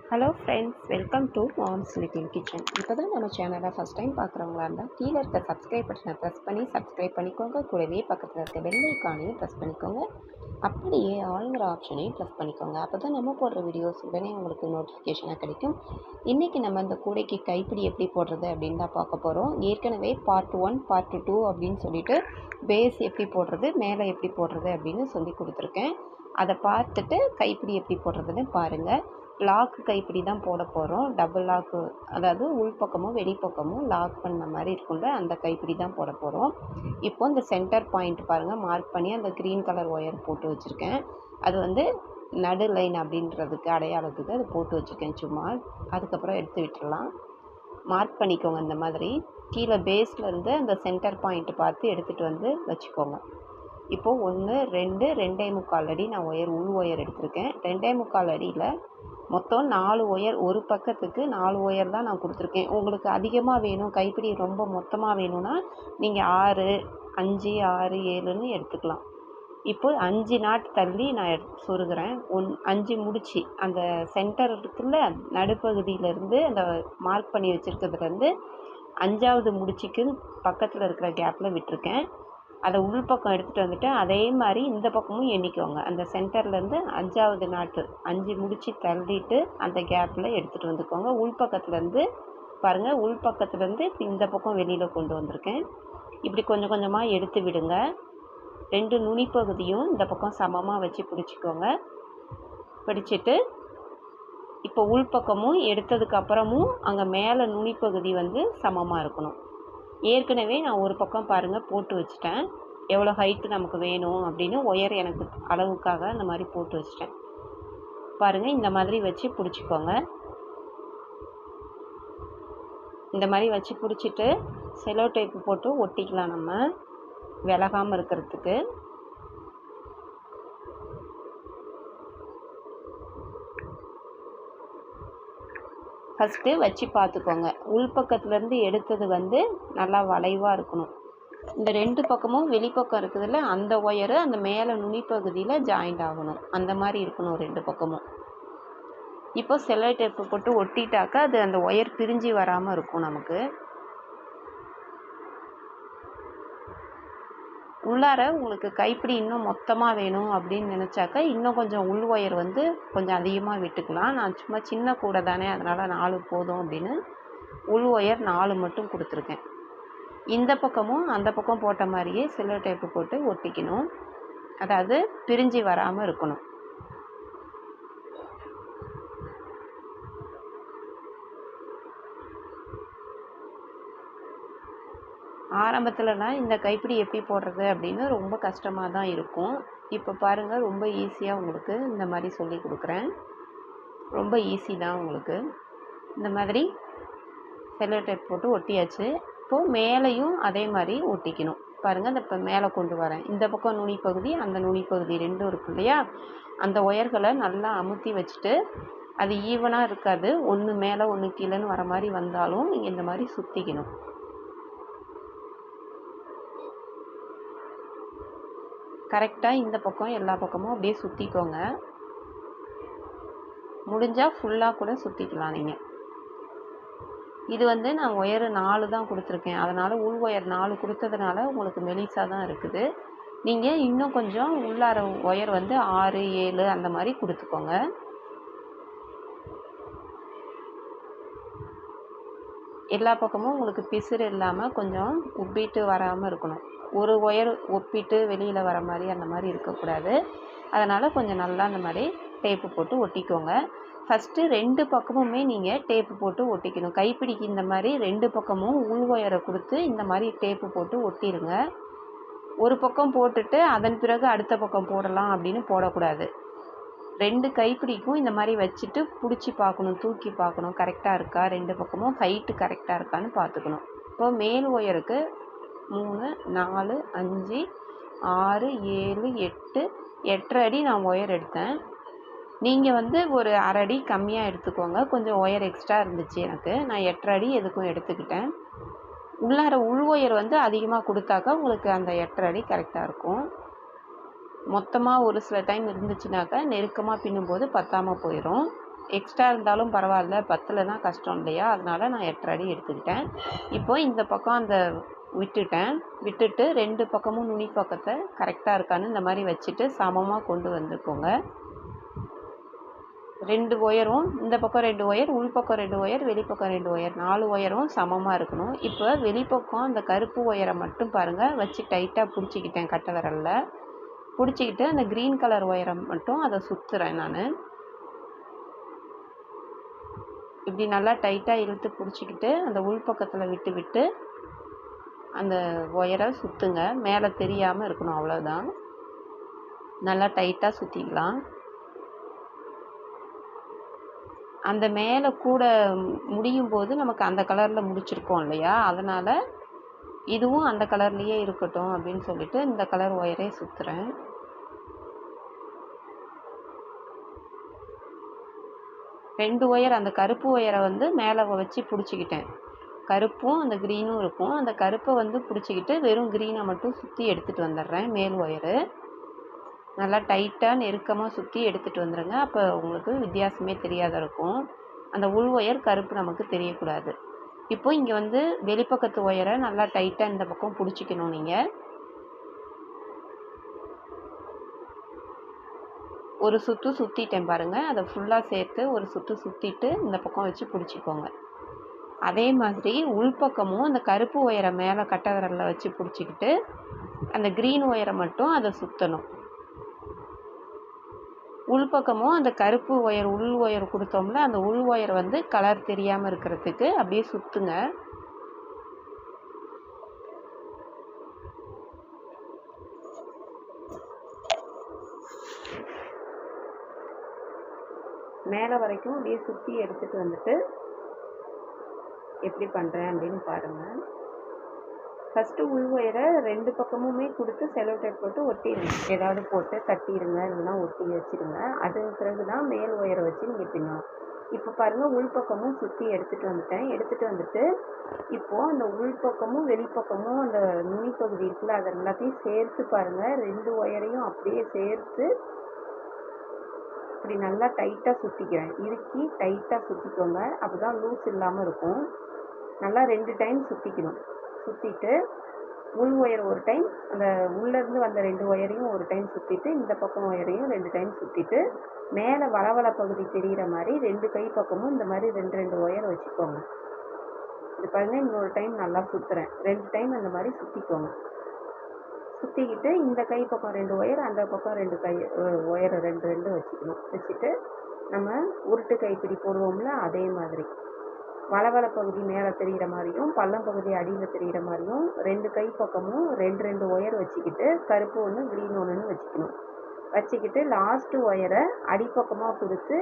Hello friends, welcome to moms little kitchen. இப்போ தான் நம்ம சேனலை ஃபஸ்ட் டைம் பார்க்குறவங்களா இருந்தால் கீழே இருக்க சப்ஸ்கிரைப் பட்டனை ப்ரெஸ் பண்ணி சப்ஸ்கிரைப் பண்ணிக்கோங்க. கூடவே பக்கத்தில் இருக்க பெல் ஐக்கானையும் ப்ரெஸ் பண்ணிக்கோங்க. அப்படியே ஆளுங்கிற ஆப்ஷனையும் ப்ரெஸ் பண்ணிக்கோங்க. அப்போ தான் நம்ம போடுற வீடியோஸ் உடனே உங்களுக்கு நோட்டிஃபிகேஷனாக கிடைக்கும். இன்றைக்கி நம்ம இந்த கூடைக்கு கைப்பிடி எப்படி போடுறது அப்படின்னு தான் பார்க்க போகிறோம். ஏற்கனவே பார்ட் 1 பார்ட் 2 அப்படின்னு சொல்லிட்டு பேஸ் எப்படி போடுறது, மேலே எப்படி போடுறது அப்படின்னு சொல்லி கொடுத்துருக்கேன். அதை பார்த்துட்டு கைப்பிடி எப்படி போடுறதுன்னு பாருங்கள். லாக்கு கைப்பிடி தான் போட போகிறோம். டபுள் லாக்கு, அதாவது உள்பக்கமும் வெளிப்பக்கமும் லாக் பண்ண மாதிரி இருக்கும்ல, அந்த கைப்பிடி தான் போட போகிறோம். இப்போ இந்த சென்டர் பாயிண்ட் பாருங்கள், மார்க் பண்ணி அந்த க்ரீன் கலர் ஒயர் போட்டு வச்சுருக்கேன். அது வந்து நடு லைன் அப்படின்றதுக்கு அடையாளத்துக்கு அது போட்டு வச்சுருக்கேன் சும்மா. அதுக்கப்புறம் எடுத்து விட்டுடலாம். மார்க் பண்ணிக்கோங்க. இந்த மாதிரி கீழே பேஸ்லேருந்து அந்த சென்டர் பாயிண்ட் பார்த்து எடுத்துகிட்டு வந்து வச்சுக்கோங்க. இப்போது 1 2 2.25 அடி நான் உள் ஒயர் எடுத்திருக்கேன். 2.25 அடியில் மொத்தம் 4 ஒயர், ஒரு பக்கத்துக்கு 4 ஒயர் தான் நான் கொடுத்துருக்கேன். உங்களுக்கு அதிகமாக வேணும், கைப்பிடி ரொம்ப மொத்தமாக வேணும்னா நீங்கள் 6 5 6 7ன்னு எடுத்துக்கலாம். இப்போ 5 நாட் தள்ளி நான் சொருகிறேன். 5 முடிச்சு அந்த சென்டர் இருக்குல்ல, நடுப்பகுதியிலேருந்து அந்த மார்க் பண்ணி வச்சுருக்கிறதுலேருந்து 5வது முடிச்சுக்கு பக்கத்தில் இருக்கிற கேப்பில் விட்டுருக்கேன். அதை உள்பக்கம் எடுத்துகிட்டு வந்துட்டு அதே மாதிரி இந்த பக்கமும் எண்ணிக்கோங்க. அந்த சென்டர்லேருந்து 5வது நாட்டு 5 முடிச்சு தள்ளிட்டு அந்த கேப்பில் எடுத்துகிட்டு வந்துக்கோங்க. உள்பக்கத்துலேருந்து பாருங்கள், உள்பக்கத்துலேருந்து இந்த பக்கம் வெளியில் கொண்டு வந்திருக்கேன். இப்படி கொஞ்சம் கொஞ்சமாக எடுத்து விடுங்க. 2 நுனிப்பகுதியும் இந்த பக்கம் சமமாக வச்சு பிடிச்சிக்கோங்க. பிடிச்சிட்டு இப்போ உள்பக்கமும் எடுத்ததுக்கப்புறமும் அங்கே மேலே நுனிப்பகுதி வந்து சமமாக இருக்கணும். ஏற்கனவே நான் ஒரு பக்கம் பாருங்கள் போட்டு வச்சுட்டேன். எவ்வளோ ஹைட்டு நமக்கு வேணும் அப்படின்னு ஒயர் எனக்கு அளவுக்காக அந்த மாதிரி போட்டு வச்சுட்டேன். பாருங்கள், இந்த மாதிரி வச்சு பிடிச்சிக்கோங்க. இந்த மாதிரி வச்சு பிடிச்சிட்டு செலோ டேப்பு போட்டு ஒட்டிக்கலாம் நம்ம, விலகாமல் இருக்கிறதுக்கு. ஃபஸ்ட்டு வச்சு பார்த்துக்கோங்க. உள்பக்கத்துலேருந்து எடுத்தது வந்து நல்லா வளைவாக இருக்கணும். இந்த 2 பக்கமும் வெளிப்பக்கம் இருக்குதுல்ல, அந்த ஒயரு அந்த மேலே நுனிப்பகுதியில் ஜாயிண்ட் ஆகணும். அந்த மாதிரி இருக்கணும் 2 பக்கமும். இப்போ செல்லோ டேப்பு போட்டு ஒட்டிட்டாக்கா அது அந்த ஒயர் பிரிஞ்சு வராமல் இருக்கும் நமக்கு. உள்ளார உங்களுக்கு கைப்பிடி இன்னும் மொத்தமாக வேணும் அப்படின்னு நினச்சாக்கா இன்னும் கொஞ்சம் உள் ஒயர் வந்து கொஞ்சம் அதிகமாக விட்டுக்கலாம். நான் சும்மா சின்ன கூடை தானே, அதனால் 4 போதும் அப்படின்னு உள் ஒயர் 4 மட்டும் கொடுத்துருக்கேன். இந்த பக்கமும் அந்த பக்கம் போட்ட மாதிரியே செல்லோ டேப்பு போட்டு ஒட்டிக்கணும். அதாவது பிரிஞ்சு வராமல் இருக்கணும். ஆரம்பத்திலலாம் இந்த கைப்பிடி எப்படி போடுறது அப்படின்னு ரொம்ப கஷ்டமாக தான் இருக்கும். இப்போ பாருங்கள், ரொம்ப ஈஸியாக உங்களுக்கு இந்த மாதிரி சொல்லி கொடுக்குறேன். ரொம்ப ஈஸி தான் உங்களுக்கு. இந்த மாதிரி செல்லோ டேப் போட்டு ஒட்டியாச்சு. இப்போது மேலேயும் அதே மாதிரி ஒட்டிக்கணும். பாருங்கள், இந்த இப்போ மேலே கொண்டு வரேன். இந்த பக்கம் நுனிப்பகுதி, அந்த நுனிப்பகுதி ரெண்டும் இருக்கு இல்லையா, அந்த ஒயர்களை நல்லா அமுத்தி வச்சுட்டு, அது ஈவனாக இருக்காது, ஒன்று மேலே ஒன்று கீழேன்னு வர மாதிரி வந்தாலும் நீங்கள் இந்த மாதிரி சுற்றிக்கணும். கரெக்டாக இந்த பக்கம் எல்லா பக்கமும் அப்படியே சுற்றிக்கோங்க. முடிஞ்சால் ஃபுல்லாக கூட சுற்றிக்கலாம் நீங்கள். இது வந்து நான் ஒயரு 4 தான் கொடுத்துருக்கேன். அதனால் உள் ஒயர் 4 கொடுத்ததுனால உங்களுக்கு மெலிசாக தான் இருக்குது. நீங்கள் இன்னும் கொஞ்சம் உள்ளார ஒயர் வந்து 6 7 அந்த மாதிரி கொடுத்துக்கோங்க. எல்லா பக்கமும் உங்களுக்கு பிசுறு இல்லாமல் கொஞ்சம் உப்பிட்டு வராமல் இருக்கணும். ஒரு ஒயர் ஒப்பிட்டு வெளியில் வர மாதிரி அந்த மாதிரி இருக்கக்கூடாது. அதனால் கொஞ்சம் நல்லா அந்த மாதிரி டேப்பு போட்டு ஒட்டிக்கோங்க. ஃபஸ்ட்டு 2 பக்கமுமே நீங்கள் டேப்பு போட்டு ஒட்டிக்கணும். கைப்பிடிக்கு இந்த மாதிரி 2 பக்கமும் உள் ஒயரை கொடுத்து இந்த மாதிரி டேப்பு போட்டு ஒட்டிடுங்க. ஒரு பக்கம் போட்டுட்டு அதன் பிறகு அடுத்த பக்கம் போடலாம் அப்படின்னு போடக்கூடாது. 2 கைப்பிடிக்கும் இந்த மாதிரி வச்சுட்டு பிடிச்சி பார்க்கணும், தூக்கி பார்க்கணும், கரெக்டாக இருக்கா, 2 பக்கமும் ஹைட்டு கரெக்டாக இருக்கான்னு பார்த்துக்கணும். இப்போ மேல் ஒயருக்கு 3 4 5 6 7 8 8.5 அடி நான் ஒயர் எடுத்தேன். நீங்கள் வந்து ஒரு 1/2 அடி கம்மியாக எடுத்துக்கோங்க. கொஞ்சம் ஒயர் எக்ஸ்ட்ரா இருந்துச்சு எனக்கு, நான் 8.5 அடி எதுக்கும் எடுத்துக்கிட்டேன். உள்ளார உள் ஒயர் வந்து அதிகமாக கொடுத்தாக்கா உங்களுக்கு அந்த 8.5 அடி கரெக்டாக இருக்கும். மொத்தமாக ஒரு சில டைம் இருந்துச்சுனாக்கா நெருக்கமாக பின்னும்போது பத்தாமல் போயிடும். எக்ஸ்ட்ரா இருந்தாலும் பரவாயில்ல, பத்தலைன்னா கஷ்டம் இல்லையா, அதனால் நான் 8.5 அடி எடுத்துக்கிட்டேன். இப்போ இந்த பக்கம் அந்த விட்டுட்டு 2 பக்கமும் நுனி பக்கத்தை கரெக்டாக இருக்கான்னு இந்த மாதிரி வச்சுட்டு சமமாக கொண்டு வந்துக்கோங்க. 2 ஒயரும் இந்த பக்கம் 2 ஒயர், உள்பக்கம் 2 ஒயர், வெளிப்பக்கம் 2 ஒயர், 4 ஒயரும் சமமாக இருக்கணும். இப்போ வெளிப்பக்கம் அந்த கருப்பு ஒயரை மட்டும் பாருங்கள் வச்சு டைட்டாக பிடிச்சிக்கிட்டேன் கட்டை விரலில். பிடிச்சிக்கிட்டு அந்த க்ரீன் கலர் ஒயரை மட்டும் அதை சுற்றுறேன் நான். இப்படி நல்லா டைட்டாக இழுத்து பிடிச்சிக்கிட்டு அந்த உள்பக்கத்தில் விட்டு அந்த ஒயரை சுற்றுங்க. மேலே தெரியாமல் இருக்கணும், அவ்வளோதான். நல்லா டைட்டாக சுற்றிக்கலாம். அந்த மேலே கூட முடியும் போது நமக்கு அந்த கலரில் முடிச்சிருக்கோம் இல்லையா, அதனால் இதுவும் அந்த கலர்லேயே இருக்கட்டும் அப்படின்னு சொல்லிட்டு இந்த கலர் ஒயரே சுற்றுறேன். ரெண்டு ஒயர் அந்த கருப்பு ஒயரை வந்து மேலே வச்சு பிடிச்சிக்கிட்டேன். கருப்பும் அந்த க்ரீனும் இருக்கும். அந்த கருப்பை வந்து பிடிச்சிக்கிட்டு வெறும் க்ரீனை மட்டும் சுற்றி எடுத்துகிட்டு வந்துடுறேன். மேல் ஒயரு நல்லா டைட்டாக நெருக்கமாக சுற்றி எடுத்துகிட்டு வந்துடுங்க. அப்போ உங்களுக்கு வித்தியாசமே தெரியாத இருக்கும். அந்த உள் ஒயர் கருப்பு நமக்கு தெரியக்கூடாது. இப்போ இங்கே வந்து வெளிப்பக்கத்து ஒயரை நல்லா டைட்டாக இந்த பக்கம் பிடிச்சிக்கணும். நீங்கள் ஒரு சுற்று சுற்றிட்டேன் பாருங்கள். அதை ஃபுல்லாக சேர்த்து ஒரு சுற்று சுற்றிட்டு இந்த பக்கம் வச்சு பிடிச்சிக்கோங்க. அதே மாதிரி உள்பக்கமும் அந்த கருப்பு ஒயரை மேலே கட்டை விரலில் வச்சு பிடிச்சிக்கிட்டு அந்த க்ரீன் ஒயரை மட்டும் அதை சுற்றணும். உள்பக்கமும் அந்த கருப்பு ஒயர் உள் ஒயர் கொடுத்தோம்ல, அந்த உள் ஒயர் வந்து கலர் தெரியாமல் இருக்கிறதுக்கு அப்படியே சுற்றுங்க. மேலே வரைக்கும் அப்படியே சுற்றி எடுத்துகிட்டு வந்துட்டு எப்படி பண்ணுறேன் அப்படின்னு பாருங்கள். ஃபஸ்ட்டு உள் ஒயரை 2 பக்கமுமே கொடுத்து செலோ டேப் போட்டு ஒட்டிடுங்க. ஏதாவது போட்டு தட்டிடுங்க, இல்லைன்னா ஒட்டி வச்சுடுங்க. அது பிறகு தான் மேல் ஒயரை வச்சு நீங்கள் பின்னணும். இப்போ பாருங்கள், உள்பக்கமும் சுற்றி எடுத்துகிட்டு வந்துட்டு இப்போது அந்த உள்பக்கமும் வெளிப்பக்கமும் அந்த நுனி பகுதி இருக்குல்ல, அதை எல்லாத்தையும் சேர்த்து பாருங்கள். 2 ஒயரையும் அப்படியே சேர்த்து இப்படி நல்லா டைட்டாக சுற்றிக்கிறேன். இறுக்கி டைட்டாக சுற்றிக்கோங்க. அப்போ தான் லூஸ் இல்லாமல் இருக்கும். நல்லா 2 டைம் சுற்றிக்கணும். சுற்றிட்டு உள் ஒயர் ஒரு டைம், அந்த உள்ளேருந்து வந்த 2 ஒயரையும் ஒரு டைம் சுற்றிட்டு, இந்த பக்கம் ஒயரையும் 2 டைம் சுற்றிட்டு, மேலே வளவள பகுதி தெரிகிற மாதிரி 2 கை பக்கமும் இந்த மாதிரி 2 ஒயர் வச்சுக்கோங்க. இது பாருங்கள், இன்னொரு டைம் நல்லா சுற்றுறேன். 2 டைம் அந்த மாதிரி சுற்றிக்கோங்க. சுற்றிக்கிட்டு இந்த கை பக்கம் 2 ஒயர், அந்த பக்கம் 2 கை ஒயரை 2 வச்சுக்கணும். வச்சுட்டு நம்ம உருட்டு கைப்பிடி போடுவோம்ல, அதே மாதிரி வளவள பகுதி மேலே தெரிகிற மாதிரியும் பள்ளம் பகுதி அடியில் தெரிகிற மாதிரியும் 2 கை பக்கமும் 2 ஒயர் வச்சுக்கிட்டு கருப்பு ஒன்று க்ரீன் ஒன்றுன்னு வச்சுக்கிட்டு லாஸ்ட்டு ஒயரை அடிப்பக்கமாக கொடுத்து,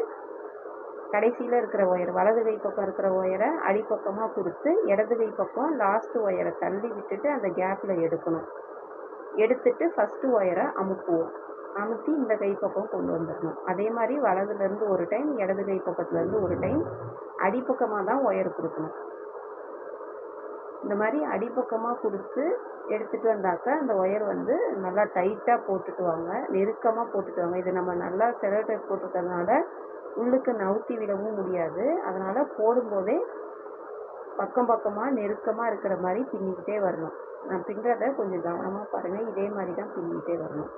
கடைசியில் இருக்கிற ஒயர் வலது கை பக்கம் இருக்கிற ஒயரை அடிப்பக்கமாக கொடுத்து, இடது கை பக்கம் லாஸ்ட்டு ஒயரை தள்ளி விட்டுட்டு அந்த கேப்பில் எடுக்கணும். எடுத்துட்டு ஃபஸ்ட்டு ஒயரை அமுத்தி இந்த கை பக்கம் கொண்டு வந்துடணும். அதே மாதிரி வலதுலேருந்து ஒரு டைம், இடது கை பக்கத்துலேருந்து ஒரு டைம் அடிப்பக்கமாக தான் ஒயர் கொடுக்கணும். இந்த மாதிரி அடிப்பக்கமாக கொடுத்து எடுத்துகிட்டு வந்தாக்க அந்த ஒயர் வந்து நல்லா டைட்டாக போட்டுட்டு வாங்க, நெருக்கமாக போட்டுட்டு வாங்க. இது நம்ம நல்லா செலோ டேப் போட்டுக்கிறதுனால உள்ளுக்கு நவுத்தி விடவும் முடியாது. அதனால் போடும்போதே பக்கமாக நெருக்கமாக இருக்கிற மாதிரி பின்னிக்கிட்டே வரணும். நான் பின்னுறதை கொஞ்சம் கவனமாக பாருங்கள். இதே மாதிரி தான் பின்னிக்கிட்டே வரணும்.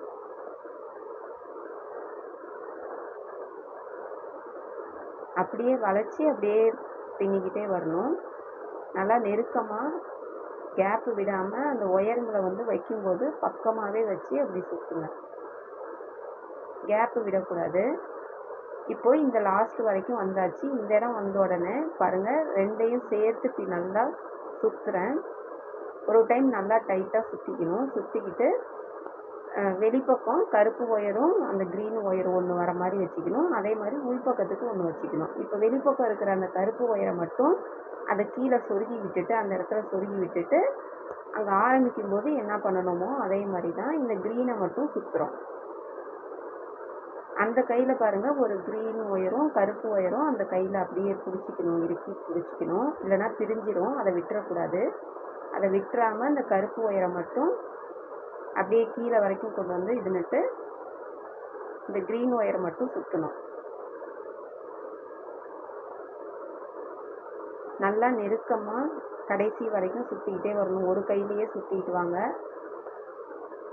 அப்படியே வளைச்சி அப்படியே பின்னிக்கிட்டே வரணும். நல்லா நெருக்கமாக கேப்பு விடாமல் அந்த ஒயருங்களை வந்து வைக்கும்போது பக்கமாகவே வச்சு அப்படி சுற்றுங்க. கேப்பு விடக்கூடாது. இப்போ இந்த லாஸ்ட் வரைக்கும் வந்தாச்சு. இந்த இடம் வந்த உடனே பாருங்கள், 2ஐயும் சேர்த்து நல்லா சுற்றுறேன். ஒரு டைம் நல்லா டைட்டாக சுற்றிக்கணும். சுற்றிக்கிட்டு வெளிப்பக்கம் கருப்பு ஒயரும் அந்த க்ரீன் ஒயரும் ஒன்று வர மாதிரி வச்சுக்கணும். அதே மாதிரி உள்பக்கத்துக்கு ஒன்று வச்சுக்கணும். இப்போ வெளிப்பக்கம் இருக்கிற அந்த கருப்பு ஒயரை மட்டும் அதை கீழே சொருகி விட்டுட்டு, அந்த இடத்துல சொருகி விட்டுட்டு அங்கே ஆரம்பிக்கும் போது என்ன பண்ணணுமோ அதே மாதிரி தான் இந்த க்ரீனை மட்டும் சுற்றுறோம். அந்த கையில் பாருங்கள், ஒரு க்ரீன் ஒயரும் கருப்பு ஒயரும் அந்த கையில் அப்படியே இறுக்கி பிடிச்சிக்கணும். இல்லைன்னா பிரிஞ்சிடும். அதை விட்டுறக்கூடாது. அதை விட்டுறாமல் அந்த கருப்பு ஒயரை மட்டும் அப்படியே கீழே வரைக்கும் கொண்டு வந்து இதுன்னுட்டு இந்த க்ரீன் ஒயரை மட்டும் சுற்றணும். நல்லா நெருக்கமாக கடைசி வரைக்கும் சுற்றிக்கிட்டே வரணும். ஒரு கையிலேயே சுற்றிட்டு வாங்க.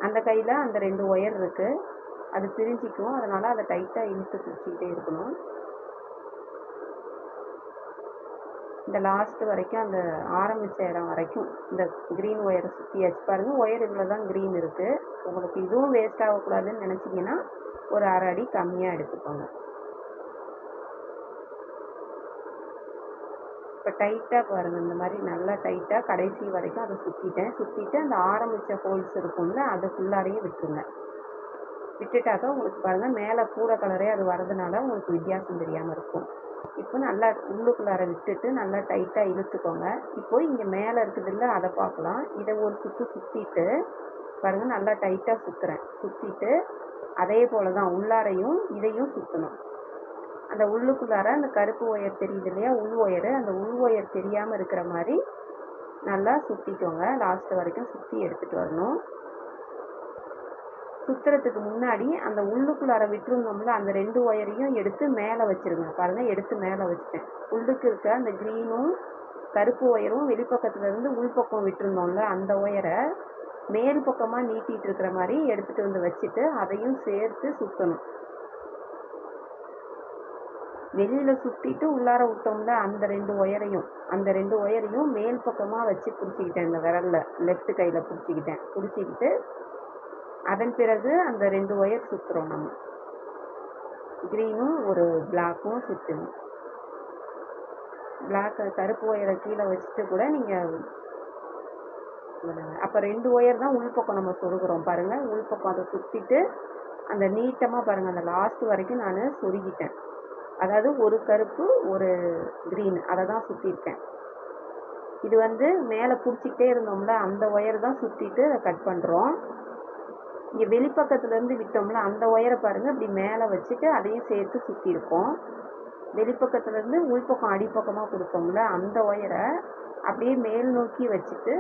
அந்த கையில் அந்த 2 ஒயர் இருக்குது, அது பிரிஞ்சிக்கும். அதனால் அதை டைட்டாக இழுத்து பிடிச்சிக்கிட்டே இருக்கணும். இந்த லாஸ்ட் வரைக்கும், அந்த ஆரம்பித்த இடம் வரைக்கும் இந்த க்ரீன் ஒயரை சுற்றியாச்சு. பாருங்கள், ஒயர் இவ்வளோ தான் க்ரீன் இருக்குது. உங்களுக்கு இதுவும் வேஸ்ட் ஆகக்கூடாதுன்னு நினச்சிங்கன்னா ஒரு 1/2 அடி கம்மியாக எடுத்துக்கோங்க. இப்போ டைட்டாக பாருங்கள், இந்த மாதிரி நல்லா டைட்டாக கடைசி வரைக்கும் அதை சுற்றிட்டு அந்த ஆரம்பித்த ஹோல்ஸ் இருக்கும்ல, அதை ஃபுல்லாரையே விட்டுருங்க. விட்டுட்டாக்கா உங்களுக்கு பாருங்கள், மேலே கூட கலரே அது வரதுனால உங்களுக்கு வித்தியாசம் தெரியாமல் இருக்கும். இப்போ நல்லா உள்ளுக்குள்ளார விட்டுட்டு நல்லா டைட்டாக இழுத்துக்கோங்க. இப்போ இங்கே மேலே இருக்குதுல்ல, அதை பார்க்கலாம். இதை ஒரு சுற்றிட்டு பாருங்கள், நல்லா டைட்டாக சுற்றிட்டு அதே போல் தான் உள்ளாரையும் இதையும் சுற்றணும். அந்த உள்ளுக்குள்ளார அந்த கருப்பு ஒயர் தெரியுது இல்லையா, உள் ஒயரு, அந்த உள் ஒயர் தெரியாமல் இருக்கிற மாதிரி நல்லா சுற்றிக்கோங்க. லாஸ்ட் வரைக்கும் சுற்றி எடுத்துகிட்டு வரணும். சுற்றுறதுக்கு முன்னாடி அந்த உள்ளுக்குள்ளார விட்டுருந்தோம்ல, அந்த 2 ஒயரையும் எடுத்து மேலே வச்சுருங்க. பாருங்கள், எடுத்து மேலே வச்சுட்டேன். உள்ளுக்கு இருக்க அந்த க்ரீனும் கருப்பு ஒயரும் வெளிப்பக்கத்துலேருந்து உள்பக்கம் விட்டுருந்தோம்ல, அந்த ஒயரை மேல் பக்கமாக நீட்டிகிட்டு இருக்கிற மாதிரி எடுத்துகிட்டு வந்து வச்சுட்டு அதையும் சேர்த்து சுற்றணும். வெளியில் சுற்றிட்டு உள்ளார விட்டோம்ல, அந்த 2 ஒயரையும் மேல் பக்கமாக வச்சு பிடிச்சிக்கிட்டேன். இந்த விரலில் லெஃப்ட் கையில் பிடிச்சிக்கிட்டு அதன் பிறகு அந்த 2 ஒயர் சுற்றுறோம். நம்ம க்ரீனும் ஒரு பிளாக்கும் சுற்றணும். பிளாக் கருப்பு ஒயரை கீழே வச்சுட்டு கூட நீங்கள் அப்போ 2 ஒயர் தான் உள்பக்கம் நம்ம சொருகிறோம். பாருங்கள், உள்பக்கம் அதை சுற்றிட்டு அந்த நீட்டமாக பாருங்கள், அந்த லாஸ்ட் வரைக்கும் நான் சொருகிட்டேன். அதாவது ஒரு கருப்பு ஒரு க்ரீன், அதை தான் சுற்றிருக்கேன். இது வந்து மேலே பிடிச்சிக்கிட்டே இருந்தோம்ல, அந்த ஒயர் தான் சுற்றிட்டு அதை கட் பண்ணுறோம். இங்கே வெளிப்பக்கத்துலேருந்து விட்டோம்ல, அந்த ஒயரை பாருங்கள், இப்படி மேலே வச்சுட்டு அதையும் சேர்த்து சுற்றிருக்கோம். வெளிப்பக்கத்துலேருந்து உள்பக்கம் அடிப்பக்கமாக கொடுத்தோம்ல, அந்த ஒயரை அப்படியே மேல் நோக்கி வச்சுட்டு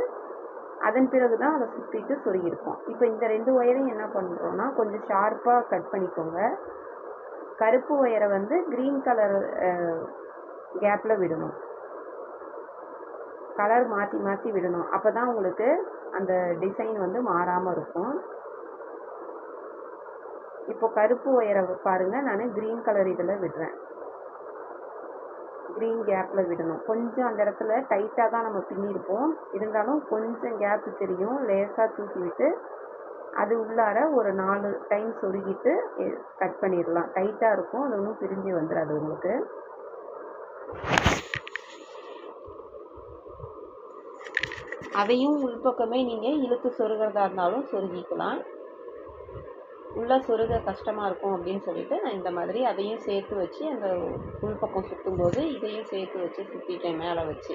அதன் பிறகு தான் அதை சுற்றிட்டு சொருகிருக்கோம். இப்போ இந்த 2 ஒயரையும் என்ன பண்ணுறோன்னா, கொஞ்சம் ஷார்ப்பாக கட் பண்ணிக்கோங்க. கருப்பு ஒயரை வந்து க்ரீன் கலர் கேப்பில் விடணும். கலர் மாற்றி விடணும். அப்போ தான் உங்களுக்கு அந்த டிசைன் வந்து மாறாமல் இருக்கும். இப்போ கருப்பு ஒயரை பாருங்கள், நான் க்ரீன் கலர் இதில் விடுறேன். க்ரீன் கேப்பில் விடணும். கொஞ்சம் அந்த இடத்துல டைட்டாக தான் நம்ம பின்னிருப்போம், இருந்தாலும் கொஞ்சம் கேப்பு தெரியும். லேசாக தூக்கி விட்டு அது உள்ளார ஒரு 4 டைம் சொருகிட்டு கட் பண்ணிடலாம். டைட்டாக இருக்கும், அது ஒன்றும் பிரிஞ்சு வந்துடாது உங்களுக்கு. அதையும் உள்பக்கமே நீங்கள் இழுத்து சொருகிறதா இருந்தாலும் சொருகிக்கலாம். உள்ளே சொருக கஷ்டமாக இருக்கும் அப்படின்னு சொல்லிட்டு நான் இந்த மாதிரி அதையும் சேர்த்து வச்சு அந்த உள்பக்கம் சுற்றும்போது இதையும் சேர்த்து வச்சு சுற்றிட்டேன். மேலே வச்சு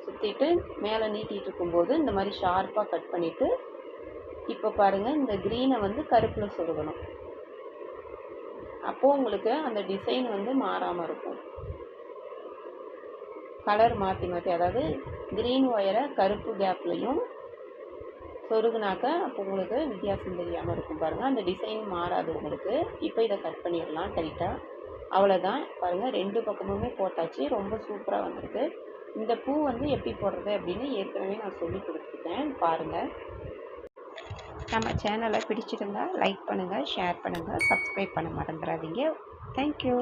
சுற்றிட்டு மேலே நீட்டிகிட்டு இருக்கும்போது இந்த மாதிரி ஷார்ப்பாக கட் பண்ணிவிட்டு இப்போ பாருங்கள், இந்த க்ரீனை வந்து கருப்பில் சொருகணும். அப்போது உங்களுக்கு அந்த டிசைன் வந்து மாறாமல் இருக்கும். கலர் மாற்றி அதாவது க்ரீன் ஒயரை கருப்பு கேப்லையும் சொருகுனாக்க அப்போ உங்களுக்கு வித்தியாசம் தெரியாமல் இருக்கும். பாருங்கள், அந்த டிசைன் மாறாது உங்களுக்கு. இப்போ இதை கட் பண்ணிடலாம் டைட்டாக. அவ்வளோதான். பாருங்கள், 2 பக்கமுமே போட்டாச்சு. ரொம்ப சூப்பராக வந்திருக்கு. இந்த பூ வந்து எப்படி போடுறது அப்படின்னு ஏற்கனவே நான் சொல்லி கொடுத்துருக்கேன், பாருங்கள். நம்ம சேனலை பிடிச்சிருந்தா லைக் பண்ணுங்கள், ஷேர் பண்ணுங்கள், சப்ஸ்கிரைப் பண்ண மறந்துடாதீங்க. தேங்க்யூ.